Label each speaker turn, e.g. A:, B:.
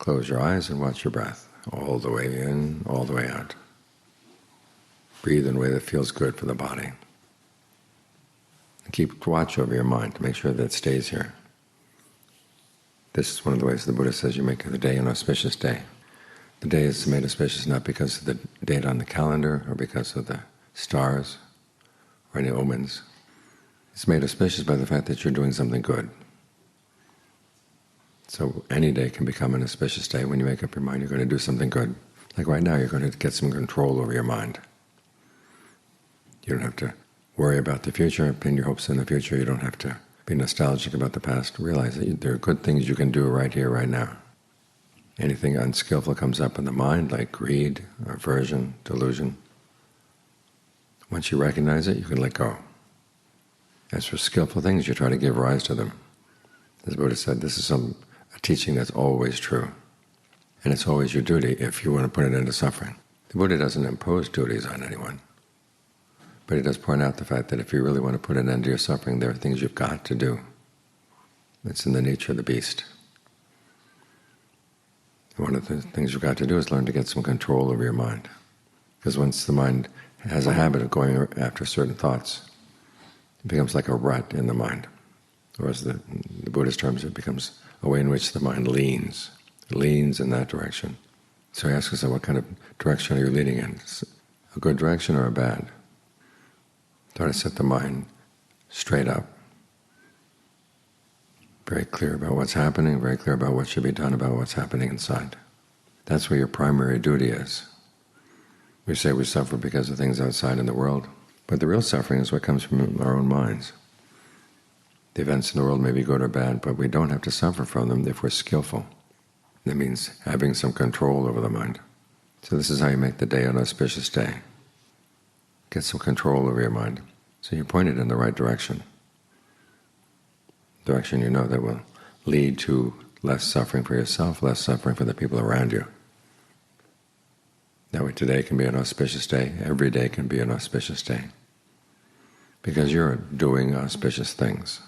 A: Close your eyes and watch your breath, all the way in, all the way out. Breathe in a way that feels good for the body. And keep watch over your mind to make sure that it stays here. This is one of the ways the Buddha says you make the day an auspicious day. The day is made auspicious not because of the date on the calendar or because of the stars or any omens. It's made auspicious by the fact that you're doing something good. So any day can become an auspicious day when you make up your mind you're going to do something good. Like right now, you're going to get some control over your mind. You don't have to worry about the future, pin your hopes in the future. You don't have to be nostalgic about the past. Realize that there are good things you can do right here, right now. Anything unskillful comes up in the mind, like greed, aversion, delusion, once you recognize it, you can let go. As for skillful things, you try to give rise to them. As the Buddha said, this is a teaching that's always true, and it's always your duty if you want to put it into suffering. The Buddha doesn't impose duties on anyone, but he does point out the fact that if you really want to put an end to your suffering, there are things you've got to do. It's in the nature of the beast. One of the things you've got to do is learn to get some control over your mind, because once the mind has a habit of going after certain thoughts, it becomes like a rut in the mind. Or as the Buddhist terms, it becomes a way in which the mind leans. It leans in that direction. So he asks us, what kind of direction are you leaning in? A good direction or a bad? Try to set the mind straight up. Very clear about what's happening, very clear about what should be done about what's happening inside. That's where your primary duty is. We say we suffer because of things outside in the world, but the real suffering is what comes from our own minds. The events in the world may be good or bad, but we don't have to suffer from them if we're skillful. That means having some control over the mind. So this is how you make the day an auspicious day. Get some control over your mind. So you point it in the right direction. Direction you know that will lead to less suffering for yourself, less suffering for the people around you. That way today can be an auspicious day, every day can be an auspicious day, because you're doing auspicious things.